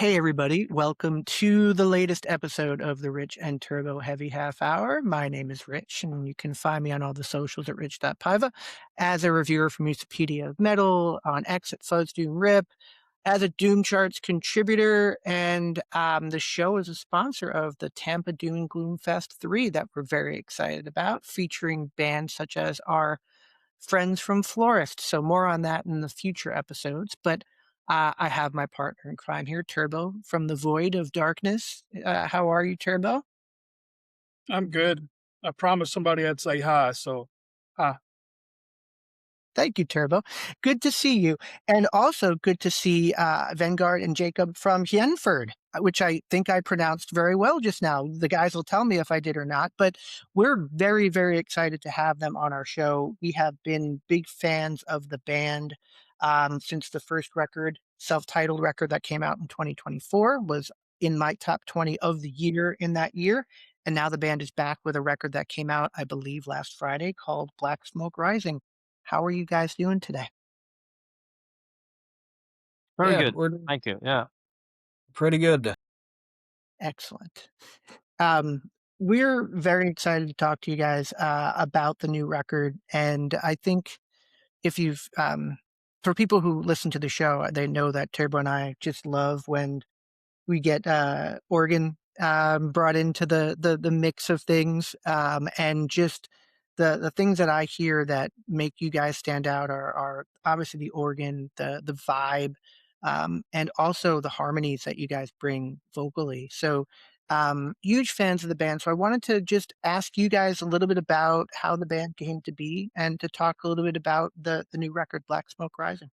Hey, everybody. Welcome to the latest episode of the Rich and Turbo Heavy Half Hour. My name is Rich, and you can find me on all the socials at rich.paiva, as a reviewer for Musipedia of Metal, on X at Fuzz Doom Rip, as a Doom Charts contributor, and the show is a sponsor of the Tampa Doom and Gloom Fest 3 that we're very excited about, featuring bands such as our friends from Florist. So more on that in the future episodes. But I have my partner in crime here, Turbo, from the Void of Darkness. How are you, Turbo? I'm good. I promised somebody I'd say hi, so hi. Thank you, Turbo. Good to see you. And also good to see Vanguard and Jacob from Gjenferd, which I think I pronounced very well just now. The guys will tell me if I did or not, but we're very, very excited to have them on our show. We have been big fans of the band since the first record, self-titled record that came out in 2024, was in my top 20 of the year in that year. And now the band is back with a record that came out, I believe, last Friday called Black Smoke Rising. How are you guys doing today? Very Yeah, good. we're Thank you. Yeah. pretty good. Excellent. Um, we're very excited to talk to you guys about the new record. And I think if you've, for people who listen to the show, they know that Turbo and I just love when we get organ brought into the mix of things, and just the things that I hear that make you guys stand out are obviously the organ, the vibe, and also the harmonies that you guys bring vocally. So huge fans of the band. So I wanted to just ask you guys a little bit about how the band came to be and to talk a little bit about the new record, Black Smoke Rising.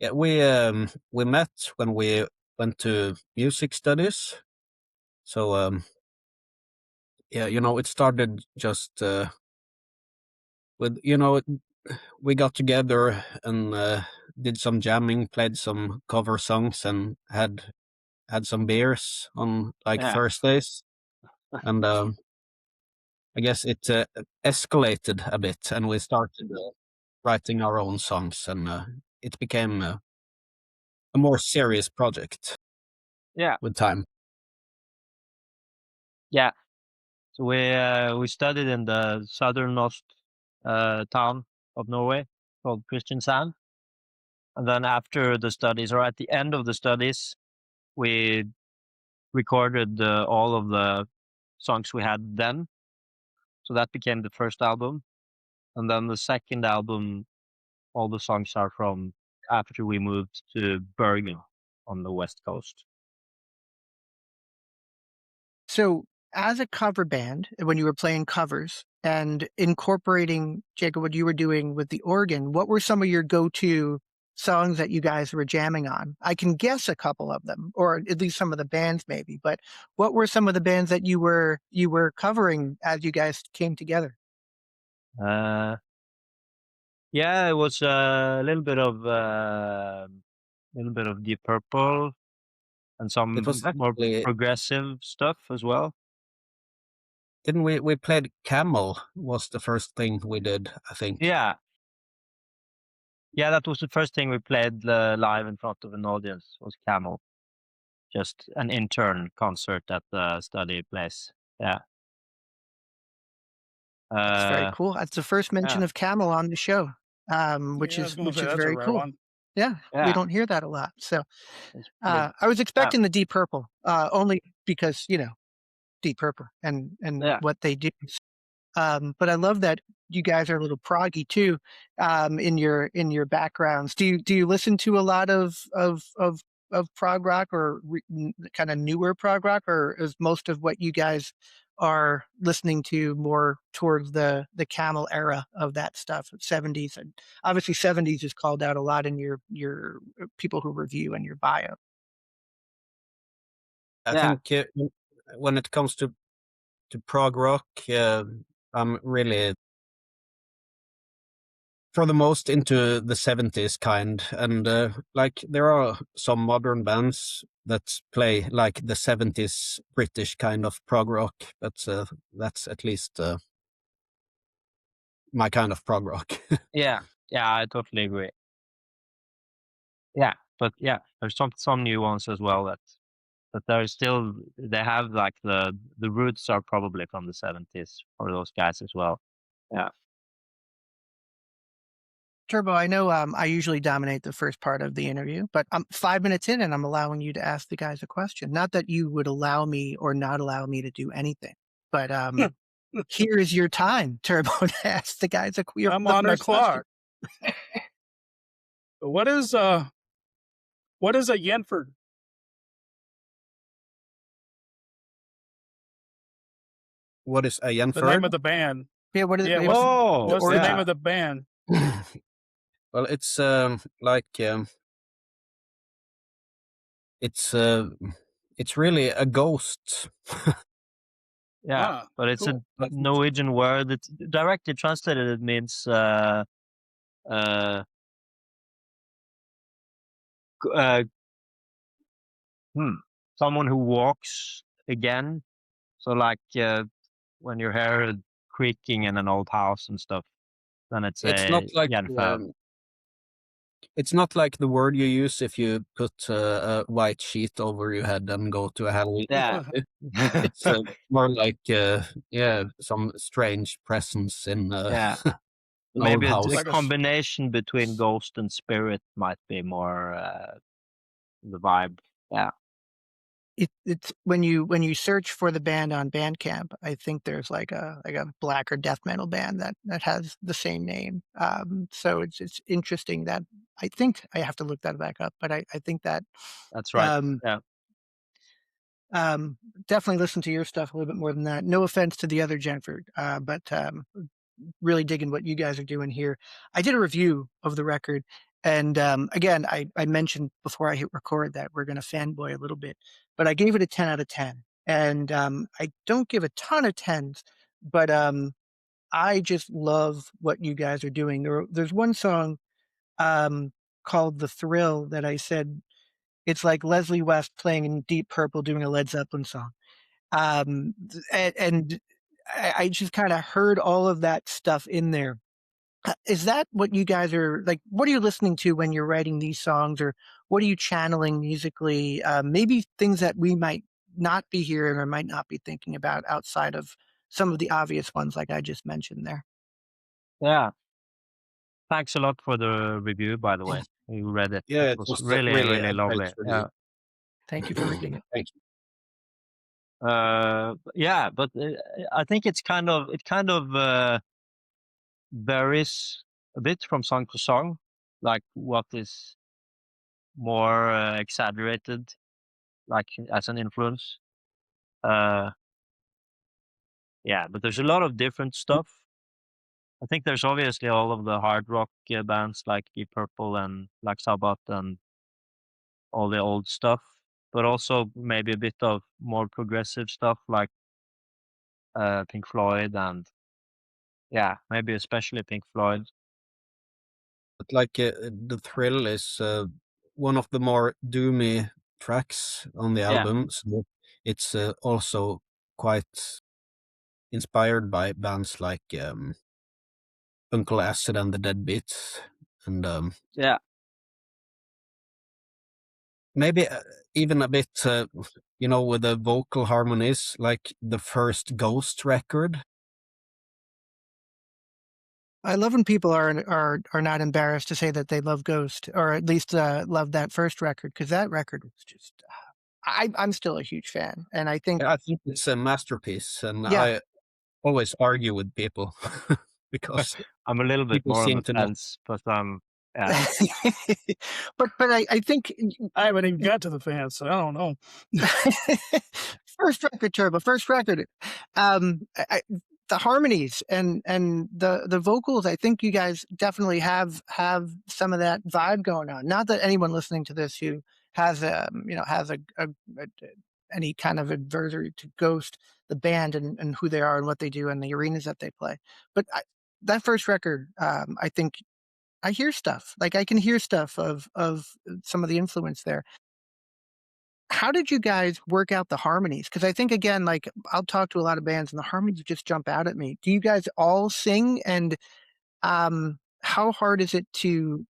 Yeah, we met when we went to music studies. So yeah, it started just with we got together and did some jamming, played some cover songs, and had some beers on like Yeah. Thursdays, and I guess it escalated a bit, and we started writing our own songs, and it became a more serious project Yeah. with time. Yeah. So we studied in the southernmost town of Norway called Kristiansand. And then after the studies, or at the end of the studies, we recorded all of the songs we had then. So that became the first album. And then the second album, all the songs are from after we moved to Bergen on the west coast. So, as a cover band, when you were playing covers and incorporating, Jacob, what you were doing with the organ, what were some of your go-to songs that you guys were jamming on? I can guess a couple of them, or at least some of the bands maybe, but what were some of the bands that you were covering as you guys came together? Uh, yeah, it was a little bit of Deep Purple and It was some more actually, progressive stuff as well. didn't we played Camel was the first thing we did, I think. Yeah, yeah, that was the first thing we played live in front of an audience was Camel, just an intern concert at the study place. Yeah, That's very uh, cool. That's the first yeah, mention of Camel on the show, which Yeah, I was is gonna which say is that's a very rare cool. one. Yeah, we yeah, don't hear that a lot. So it's pretty. I was Yeah, expecting the Deep Purple, only because Deep Purple and yeah, what they do. But I love that you guys are a little proggy too, in your backgrounds. Do you listen to a lot of prog rock or kind of newer prog rock, or is most of what you guys are listening to more towards the Camel era of that stuff, 70s, and obviously 70s is called out a lot in your people who review and your bio. I yeah, think when it comes to prog rock, I'm really for the most into the 70s kind, and like there are some modern bands that play like the 70s British kind of prog rock, but that's at least my kind of prog rock. Yeah, I totally agree. Yeah, but yeah, there's some new ones as well that they have like the roots are probably from the 70s for those guys as well. Yeah. Turbo, I know I usually dominate the first part of the interview, but I'm 5 minutes in and I'm allowing you to ask the guys a question. Not that you would allow me or not allow me to do anything, but here is your time, Turbo, to ask the guys I'm on the clock. What is a Gjenferd? What is a The name Gjenferd? of the band. Yeah, what is Yeah, it? what's the name yeah. of the band? Well, it's like it's really a ghost. Yeah, Ah, but it's cool. a Norwegian word. It's directly translated. It means uh, someone who walks again. So like when you hear creaking in an old house and stuff, then it's It's not a like Gjenferd. it's not like the word you use if you put a white sheet over your head and go to a Halloween Yeah. party. It's more like some strange presence in Yeah. an old Maybe a house. Like a combination between ghost and spirit might be more the vibe. Yeah. It's when you search for the band on Bandcamp, I think there's like a black or death metal band that has the same name. So it's interesting that I think I have to look that back up, but I think that That's right. um, Yeah. definitely listen to your stuff a little bit more than that. No offense to the other Gjenferd, but really digging what you guys are doing here. I did a review of the record, and again, I mentioned before I hit record that we're going to fanboy a little bit, but I gave it a 10 out of 10. And I don't give a ton of tens, but I just love what you guys are doing. There's one song called "The Thrill" that I said it's like Leslie West playing in Deep Purple doing a Led Zeppelin song. And I just kind of heard all of that stuff in there. Is that what you guys are like? What are you listening to when you're writing these songs, or what are you channeling musically? Maybe things that we might not be hearing or might not be thinking about outside of some of the obvious ones, like I just mentioned there. Yeah. Thanks a lot for the review, by the way. You read it. Yeah, It it was was really, really really a great lovely. review. Thank you for reading it. Thank you. Yeah, but I think it kind of varies a bit from song to song, like what is more exaggerated, like as an influence. Yeah, but there's a lot of different stuff. I think there's obviously all of the hard rock bands like Deep Purple and Black Sabbath and all the old stuff, but also maybe a bit of more progressive stuff like Pink Floyd and yeah, maybe especially Pink Floyd. But like the Thrill is one of the more doomy tracks on the Yeah. album. So it's also quite inspired by bands like Uncle Acid and the Deadbeats, and Yeah. maybe even a bit, with the vocal harmonies, like the first Ghost record. I love when people are not embarrassed to say that they love Ghost, or at least love that first record, because that record was just. I'm still a huge fan, and I think I think it's a masterpiece, and yeah. I always argue with people because I'm a little bit people more on seem the to know. fence, but yeah. but I think I haven't even got to the fans, so I don't know. first record, Turbo, first record. The harmonies and the vocals, I think you guys definitely have some of that vibe going on. Not that anyone listening to this who has any kind of adversary to Ghost, the band, and who they are and what they do and the arenas that they play. But that first record, I think I hear stuff. Like I can hear stuff of some of the influence there. How did you guys work out the harmonies? Because I think again, like I'll talk to a lot of bands and the harmonies just jump out at me. Do you guys all sing? And How hard is it to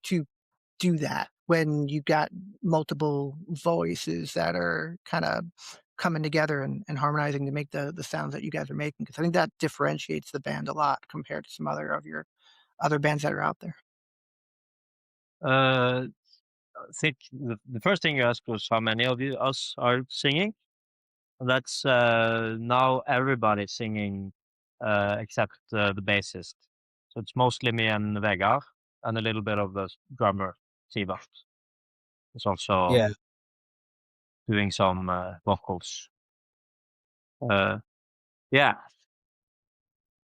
do that when you got multiple voices that are kind of coming together and harmonizing to make the sounds that you guys are making? Because I think that differentiates the band a lot compared to some other of your other bands that are out there. I think the first thing you asked was how many of us are singing. And that's now everybody's singing except the bassist. So it's mostly me and Vegard, and a little bit of the drummer, Sivert. He's also Yeah. doing some vocals. Yeah.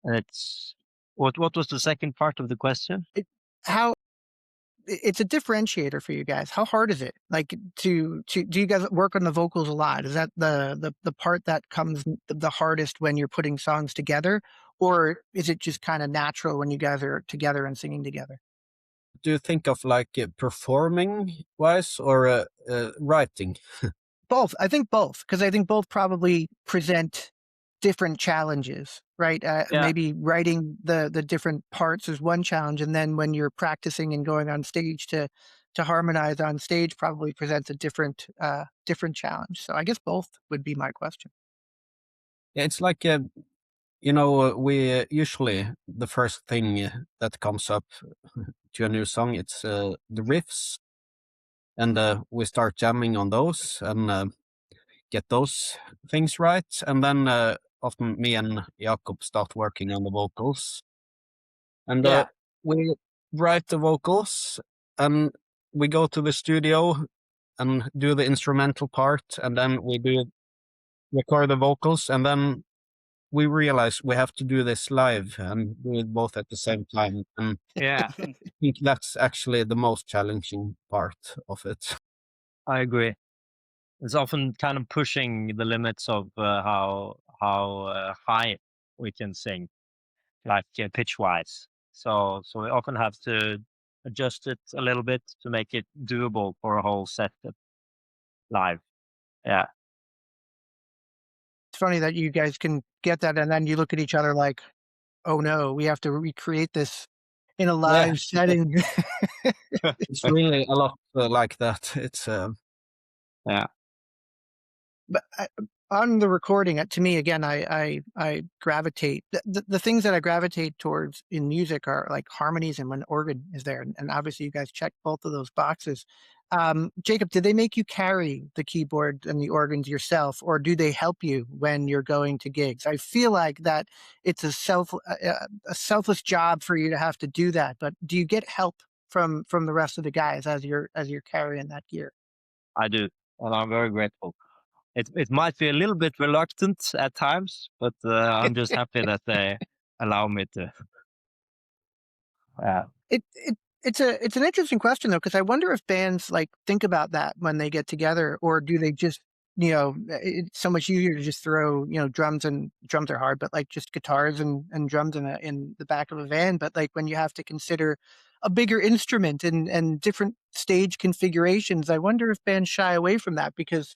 And it's what was the second part of the question? How it's a differentiator for you guys. How hard is it? Like to do you guys work on the vocals a lot? Is that the part that comes the hardest when you're putting songs together, or is it just kind of natural when you guys are together and singing together? Do you think of like performing wise or writing? Both. I think both, because I think both probably present different challenges, right? Yeah. Maybe writing the different parts is one challenge, and then when you're practicing and going on stage to harmonize on stage probably presents a different challenge. So I guess both would be my question. Yeah, it's like we usually the first thing that comes up to a new song, it's the riffs, and we start jamming on those and get those things right, and then often me and Jakob start working on the vocals, and Yeah. we write the vocals, and we go to the studio and do the instrumental part, and then we record the vocals, and then we realize we have to do this live and do it both at the same time. And Yeah, I think that's actually the most challenging part of it. I agree. It's often kind of pushing the limits of how high we can sing, like pitch wise. So we often have to adjust it a little bit to make it doable for a whole set live. Yeah. It's funny that you guys can get that, and then you look at each other like, oh no, we have to recreate this in a Yeah, live setting. it's really a lot like that. It's Yeah. But on the recording, to me, again, I gravitate the things that I gravitate towards in music are like harmonies and when organ is there, and obviously you guys check both of those boxes. Jacob, did they make you carry the keyboard and the organs yourself, or do they help you when you're going to gigs? I feel like that it's a selfless job for you to have to do that, but do you get help from the rest of the guys as you're carrying that gear? I do, and I'm very grateful. It might be a little bit reluctant at times, but I'm just happy that they allow me to. Yeah. It's an interesting question though, because I wonder if bands like think about that when they get together, or do they just it's so much easier to just throw drums, and drums are hard, but like just guitars and drums in the back of a van. But like when you have to consider a bigger instrument and different stage configurations, I wonder if bands shy away from that, because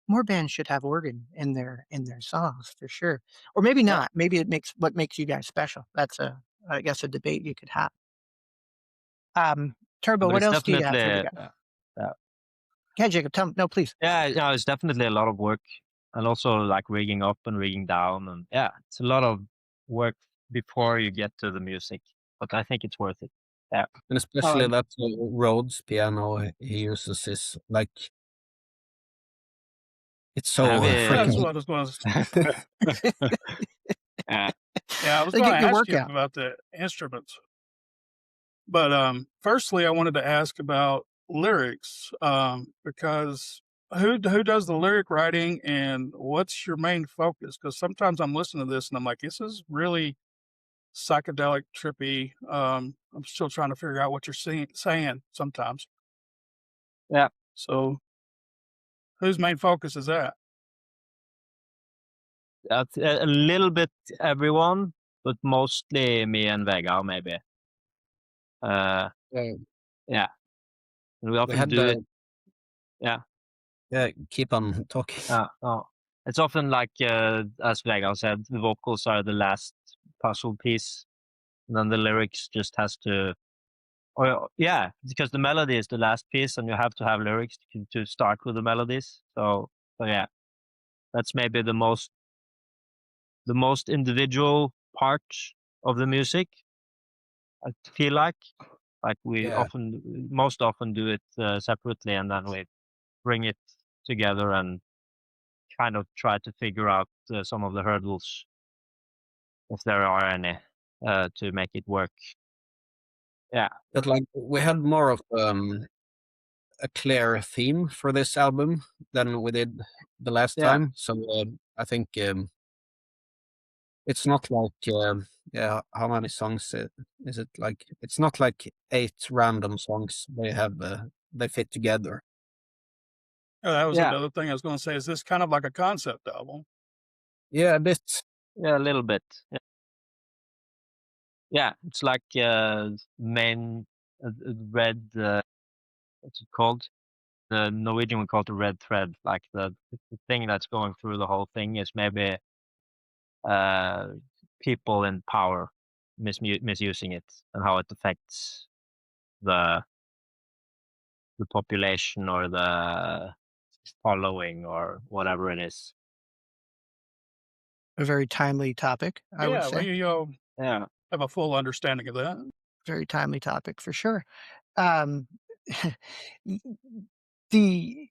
more bands should have organ in their songs for sure, or maybe not. Maybe it makes what makes you guys special. That's I guess a debate you could have. Turbo, But what it's else do you have for the definitely guys? yeah. Yeah, Jacob, tell me. No, please. Yeah, it's definitely a lot of work, and also like rigging up and rigging down, and yeah, it's a lot of work before you get to the music. But I think it's worth it. Yeah. and especially that Rhodes piano he uses is like it's so Heavy. That's freaking. what I was going to. Yeah. Yeah, I was They going get to your ask work you out. about the instruments, but firstly, I wanted to ask about lyrics because who does the lyric writing, and what's your main focus? Because sometimes I'm listening to this and I'm like, this is really psychedelic, trippy. I'm still trying to figure out what you're saying sometimes. Yeah. So, whose main focus is that? That's a little bit everyone, but mostly me and Vegard, maybe. Uh, Yeah. And we we often had do it. Yeah. yeah, keep on talking. Oh. It's often like, as Vegard said, the vocals are the last puzzle piece. and then the lyrics just has to, or yeah, because the melody is the last piece, and you have to have lyrics to start with the melodies. So yeah, that's maybe the most individual part of the music. I feel like we Yeah, most often do it separately, and then we bring it together and kind of try to figure out some of the hurdles, if there are any, to make it work. Yeah, but like we had more of a clear theme for this album than we did the last yeah, time. So I think it's not like yeah, how many songs is it? Like it's not like 8 random songs they have they fit together. Yeah, that was yeah, another thing I was going to say. Is this kind of like a concept album? Yeah, a bit. yeah, a little bit. Yeah, yeah, it's like main red. What's it called? The Norwegian would call it the red thread. Like the thing that's going through the whole thing is maybe uh, people in power misusing it, and how it affects the population or the following or whatever it is. A very timely topic, I would Yeah, well, say. you Yeah, have a full understanding of that. Very timely topic for sure. Um, the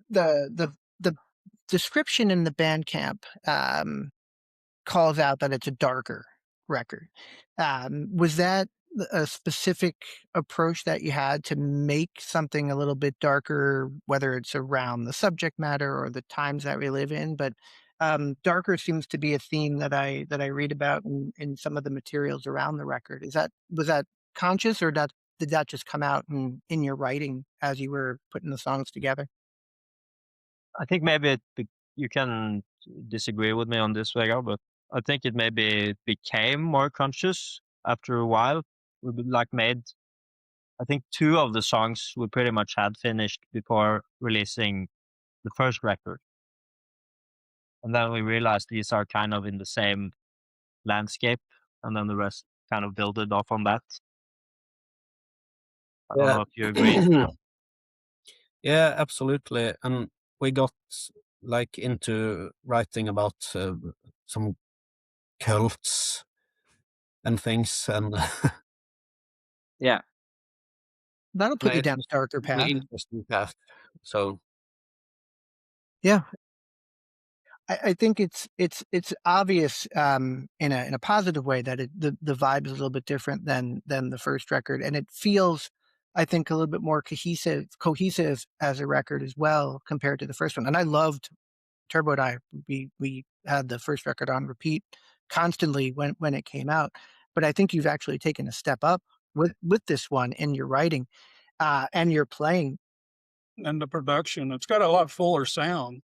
the description in the Bandcamp calls out that it's a darker record. Was that a specific approach that you had to make something a little bit darker, whether it's around the subject matter or the times that we live in? But darker seems to be a theme that I read about in some of the materials around the record. Was that conscious, or did that just come out in your writing as you were putting the songs together? I think maybe you can disagree with me on this, Vegard, but I think it maybe became more conscious after a while. Like made, I think 2 of the songs we pretty much had finished before releasing the first record. And then we realized these are kind of in the same landscape, and then the rest kind of builded off on that. I don't Yeah. know if you agree. Yeah, absolutely. And we got like into writing about some cults and things, and Yeah. That'll put you it down was a darker a really path. interesting path. So Yeah, I think it's obvious in a positive way that the vibe is a little bit different than the first record, and it feels, I think, a little bit more cohesive as a record as well compared to the first one. And I loved Turbo and I. We had the first record on repeat constantly when it came out, but I think you've actually taken a step up with this one in your writing and your playing. And the production, it's got a lot fuller sound.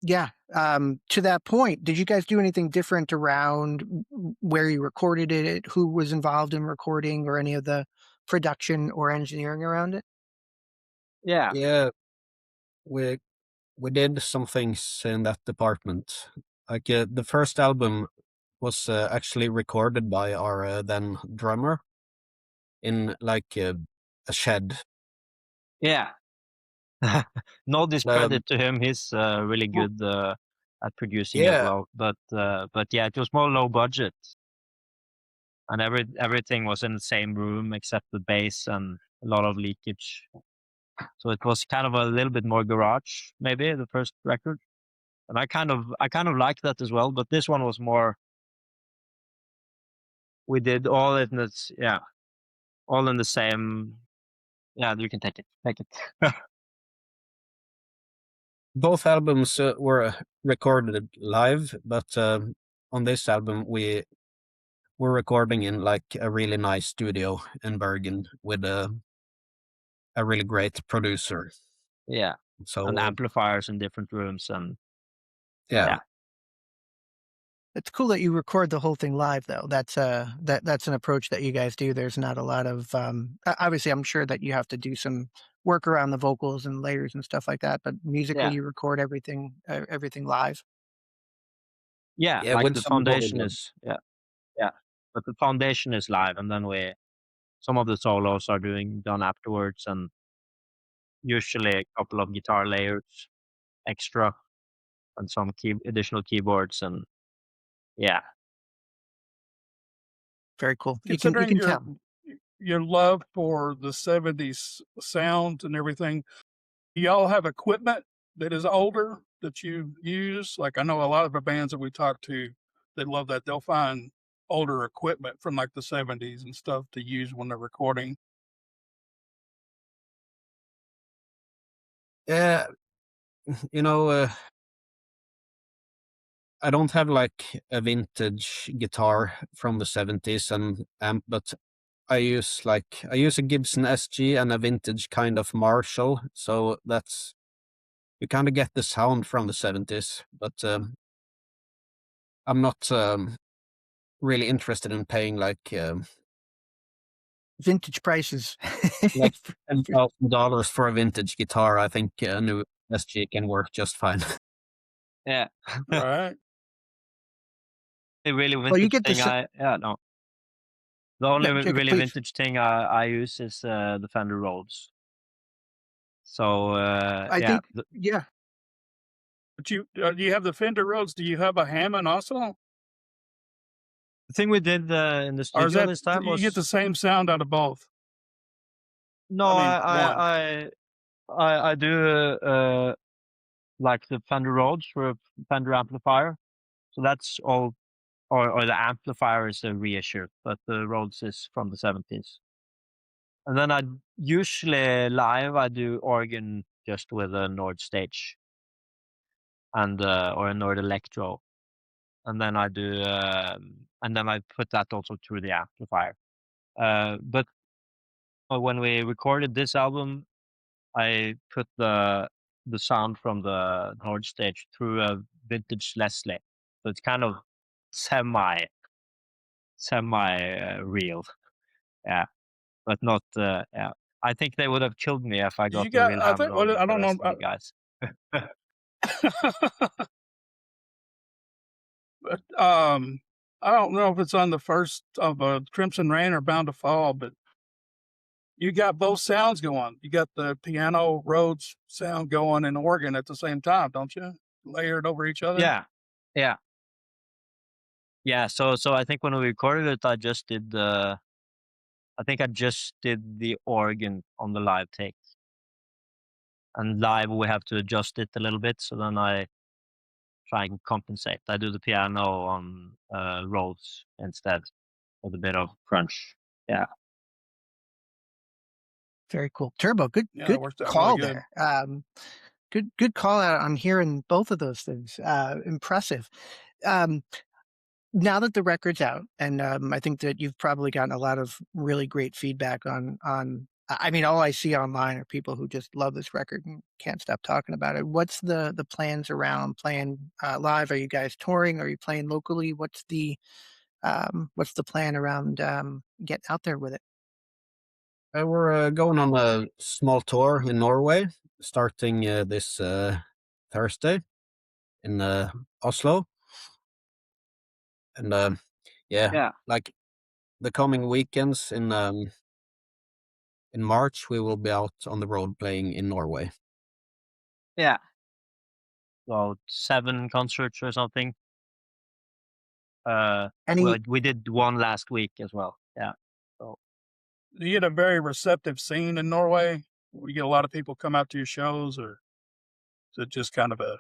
Yeah. To that point, did you guys do anything different around where you recorded it, who was involved in recording, or any of the production or engineering around it? Yeah. yeah, we we did some things in that department. Like the first album was actually recorded by our then drummer in like a shed. Yeah. No Um, discredit to him. He's really good at producing as yeah, well. But yeah, it was more low budget, and everything was in the same room except the bass and a lot of leakage. So it was kind of a little bit more garage, maybe the first record, and I kind of liked that as well. But this one was more. We did all in this, yeah, all in the same. Yeah, you can take it. Take it. both albums were recorded live, but on this album we were recording in like a really nice studio in Bergen with a really great producer. Yeah, and So amplifiers in different rooms, and yeah, yeah, It's cool that you record the whole thing live, though. That's an approach that you guys do. There's not a lot of obviously, I'm sure that you have to do some work around the vocals and layers and stuff like that. But musically, yeah, you record everything live. yeah. yeah, Like with the some foundation volume. is, yeah, yeah, But the foundation is live, and then some of the solos are done afterwards, and usually a couple of guitar layers extra and some additional keyboards, and yeah. Very cool. You Considering can tell. your love for the 70s sound and everything, do y'all have equipment that is older that you use? Like I know a lot of the bands that we talk to that love that, they'll find older equipment from like the 70s and stuff to use when they're recording. Yeah, you know, I don't have like a vintage guitar from the 70s and amp, but I use a Gibson SG and a vintage kind of Marshall, so you kind of get the sound from the 70s, but I'm not really interested in paying like Vintage prices. $10,000 for a vintage guitar. I think a new SG can work just fine. Yeah. Right. The really Well, you vintage get thing no. The only No, Jacob, really please. vintage thing I use is the Fender Rhodes. So I yeah. think, yeah. But you have the Fender Rhodes. Do you have a Hammond also? The thing we did in the Or is studio that this time you was get the same sound out of both? no, I mean, I do like the Fender Rhodes for a Fender amplifier. So that's all, or the amplifier is a reissue, but the Rhodes is from the 70s. And then I usually live I do organ just with a Nord stage and or a Nord Electro, and then I do and then I put that also through the amplifier. But when we recorded this album, I put the sound from the Nord stage through a vintage Leslie, so it's kind of semi real, yeah, but not yeah. I think they would have killed me if I do got you the got? real I think. Hammond Well, organ, I the don't rest know. of the guys. But I don't know if it's on the first of Crimson Rain or Bound to Fall, but you got both sounds going. You got the piano Rhodes sound going and organ at the same time, don't you? Layered over each other. Yeah, yeah, yeah. So I think when we recorded it, I think I just did the organ on the live take, and live we have to adjust it a little bit. So then I try and compensate. I do the piano on Rhodes instead with a bit of crunch. Yeah. Very cool. Turbo, good Yeah, that worked out really call good. there. Good call out on hearing both of those things. Impressive. Now that the record's out, and I think that you've probably gotten a lot of really great feedback on. I mean, all I see online are people who just love this record and can't stop talking about it. What's the plans around playing live? Are you guys touring? Are you playing locally? What's the plan around getting out there with it? We're going on a small tour in Norway, starting this Thursday in Oslo, and Yeah. like the coming weekends in March, we will be out on the road playing in Norway. Yeah. About 7 concerts or something. Any we did one last week as well. Yeah. So Do you get a very receptive scene in Norway? You get a lot of people come out to your shows, or is it just kind of a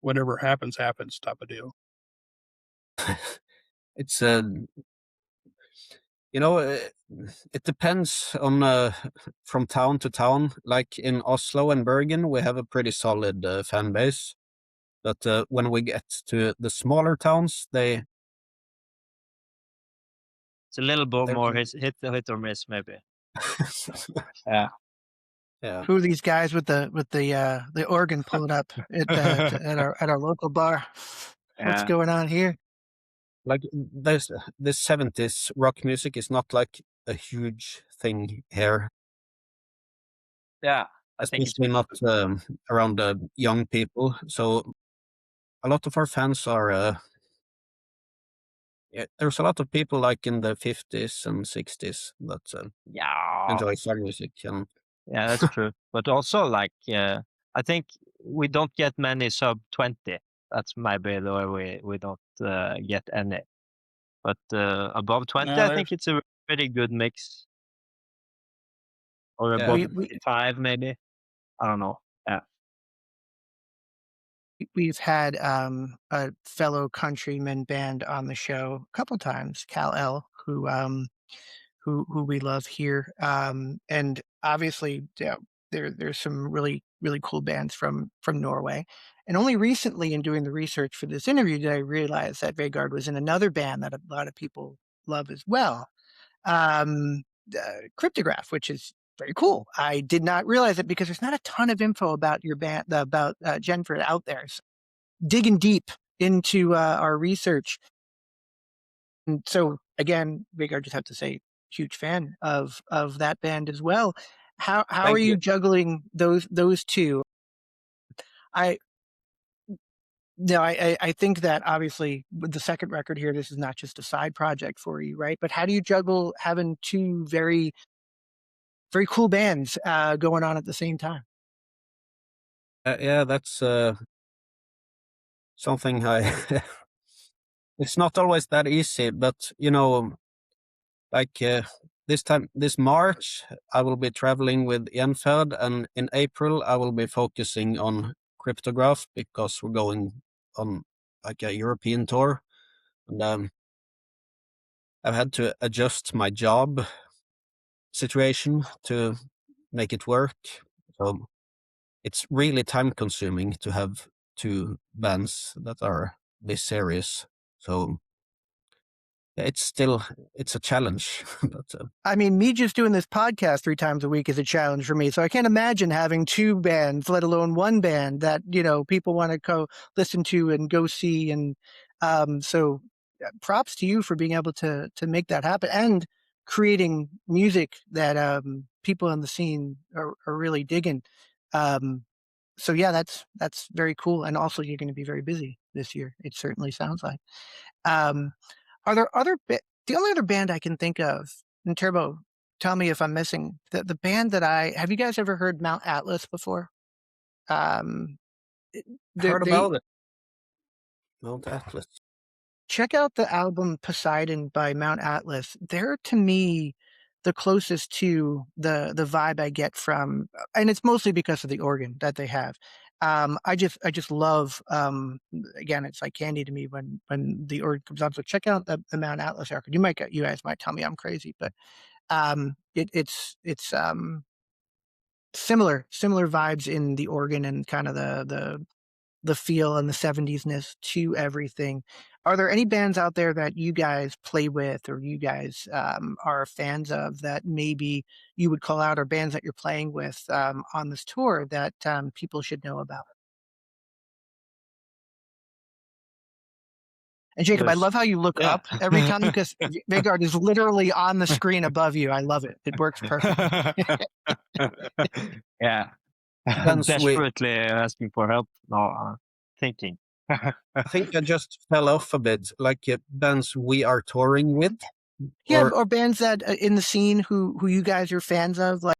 whatever happens happens type of deal? It's it depends on from town to town. Like in Oslo and Bergen, we have a pretty solid fan base, but when we get to the smaller towns, it's a little bit they're more hit or miss maybe. Yeah. yeah. who are these guys with the organ pulling up at our local bar? What's Yeah. going on here? Like this 70s rock music is not like a huge thing here, Yeah. I think it's especially not around the young people. So a lot of our fans are there's a lot of people like in the 50s and 60s that Yeah, enjoy song music. And yeah, that's true. But also, like, I think we don't get many sub 20. That's maybe the way we don't get any. But above 20, No, I think it's a pretty good mix. Or Yeah. above 5, maybe. I don't know. Yeah. We've had a fellow countryman band on the show a couple times, Cal L, who we love here, and obviously, yeah, there's some really cool bands from Norway. And only recently, in doing the research for this interview, did I realize that Vegard was in another band that a lot of people love as well, Cryptograph, which is very cool. I did not realize it because there's not a ton of info about your band, about Gjenferd out there. So digging deep into our research. And so again, Vegard, just have to say, huge fan of that band as well. How Thank are you you. juggling those two? I think that obviously with the second record here, this is not just a side project for you, right? But how do you juggle having two very cool bands going on at the same time? Yeah, that's something I. It's not always that easy, but like this March, I will be traveling with Gjenferd, and in April, I will be focusing on Cryptograph because we're going on like a European tour, and I've had to adjust my job situation to make it work. So it's really time consuming to have two bands that are this serious. So it's a challenge. But I mean, me just doing this podcast 3 times a week is a challenge for me. So I can't imagine having two bands, let alone one band that, people want to go listen to and go see. And so props to you for being able to make that happen and creating music that people in the scene are really digging. So yeah, that's very cool. And also you're going to be very busy this year. It certainly sounds like. Um, are there the only other band I can think of, and Turbo, tell me if I'm missing, the band that have you guys ever heard Mount Atlas before? heard about it. Mount Atlas. Check out the album Poseidon by Mount Atlas. They're, to me, the closest to the vibe I get from, and it's mostly because of the organ that they have. I just love, again, it's like candy to me when the organ comes on. So check out the Mount Atlas record. You guys might tell me I'm crazy, but it's similar vibes in the organ and kind of the feel and the 70s-ness to everything. Are there any bands out there that you guys play with or you guys are fans of that maybe you would call out, or bands that you're playing with on this tour that people should know about? And Jacob, I love how you look up every time because Vegard is literally on the screen above you. I love it. It works perfect. Yeah. Bands Desperately asking for help. No, thinking. I think I just fell off a bit, like bands we are touring with. Yeah, or bands that in the scene who you guys are fans of, like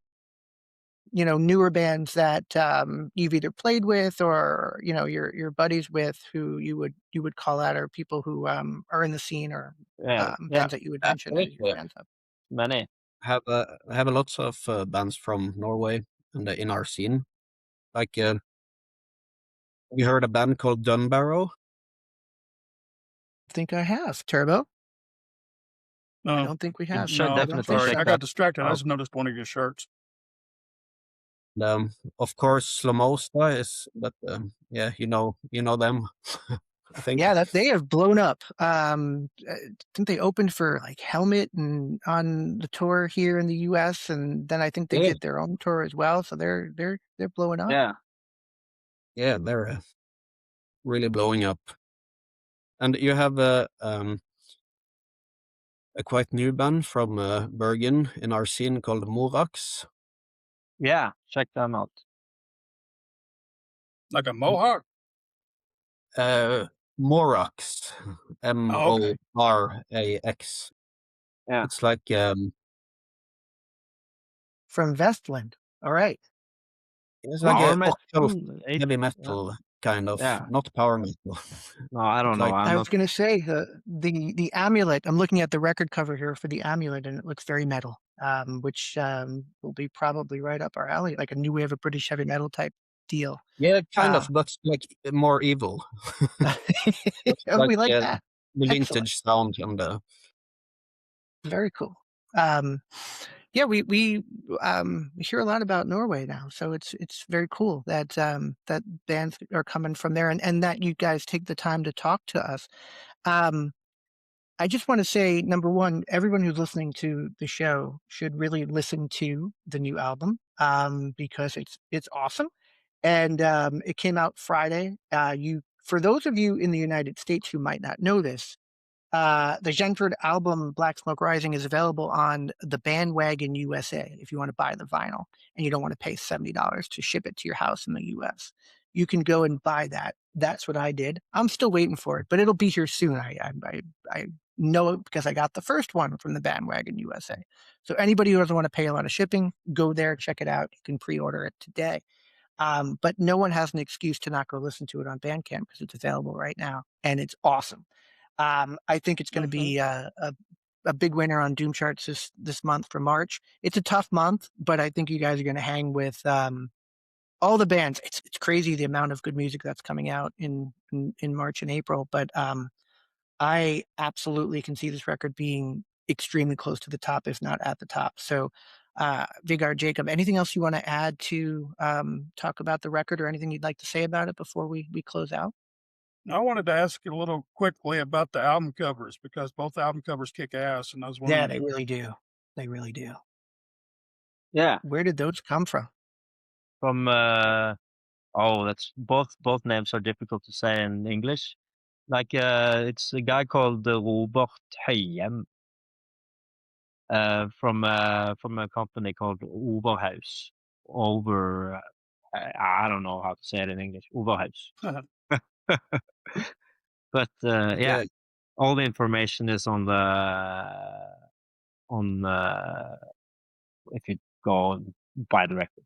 newer bands that you've either played with or your buddies with, who you would call out, or people who are in the scene, or bands that you would mention that you're fans of. Many. Have lots of bands from Norway and in our scene. Like we heard a band called Dunbarrow. I think I have. Turbo? No, I don't think we have. Should definitely sorry, check I that. got distracted. I Oh. just noticed one of your shirts. Of course, Slomosta is, but yeah, you know them. I think. Yeah, that they have blown up. I think they opened for like Helmet and on the tour here in the U.S., and then I think they did their own tour as well. So they're blowing up. Yeah, they're really blowing up. And you have a quite new band from Bergen in our scene called Morax. Yeah, check them out. Like a mohawk? Morax, okay. Morax. Yeah. It's like From Vestland. All right. it's like Power a metal. heavy metal kind of, Yeah. not power metal. No, I don't It's know. like I'm I not. was going to say the amulet. I'm looking at the record cover here for the amulet, and it looks very metal, which will be probably right up our alley, like a new wave of British heavy metal type deal. yeah, kind Uh, of, but like more evil. Like we like that. the Excellent. vintage sound and Very cool. Yeah, we hear a lot about Norway now, so it's very cool that that bands are coming from there, and that you guys take the time to talk to us. Um, I just want to say, number one, everyone who's listening to the show should really listen to the new album because it's awesome, and it came out Friday. You for those of you in the United States who might not know this, the Gjenferd album Black Smoke Rising is available on the Bandwagon USA if you want to buy the vinyl and you don't want to pay $70 to ship it to your house in the US. You can go and buy that. That's what I did. I'm still waiting for it, but it'll be here soon. I know it because I got the first one from the Bandwagon USA. So anybody who doesn't want to pay a lot of shipping, go there, check it out. You can pre-order it today. But no one has an excuse to not go listen to it on Bandcamp because it's available right now and it's awesome. I think it's going to be a big winner on Doom charts this month for March. It's a tough month, but I think you guys are going to hang with all the bands. It's crazy the amount of good music that's coming out in March and April. But I absolutely can see this record being extremely close to the top, if not at the top. So, Vigard, Jacob, anything else you want to add to talk about the record, or anything you'd like to say about it before we close out? I wanted to ask you a little quickly about the album covers because both album covers kick ass, and I was Yeah, wondering. they really do. They really do. Yeah. Where did those come from? From that's both names are difficult to say in English. Like it's a guy called Robert Høyem from a company called Overhaus. I don't know how to say it in English. Overhaus. But yeah, yeah, all the information is on if you go and buy the record.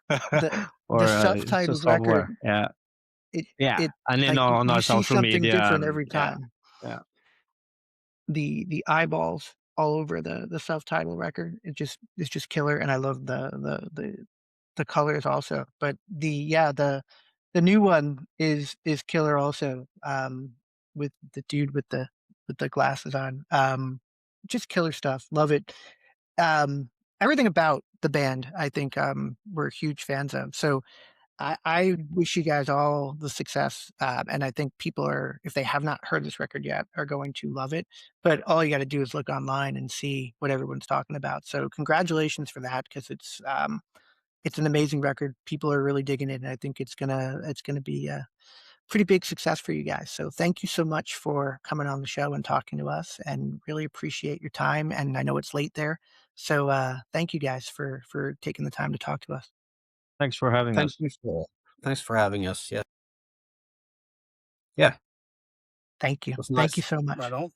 Or The it's just self-titled somewhere. record, Yeah. Yeah. And then like on you our see social something media different and every time. yeah. The eyeballs all over the self-titled record. It's just killer, and I love the colors also. But the new one is killer also. With the dude with the glasses on. Just killer stuff. Love it. Everything about the band, I think, we're huge fans of. So I wish you guys all the success, and I think people are, if they have not heard this record yet, are going to love it. But all you got to do is look online and see what everyone's talking about. So congratulations for that, because it's an amazing record. People are really digging it, and I think it's gonna be a pretty big success for you guys. So thank you so much for coming on the show and talking to us, and really appreciate your time. And I know it's late there, so thank you guys for taking the time to talk to us. Thanks for having us. thanks for having us. Yeah, Thank you. it was Thank you nice. so much. Right on.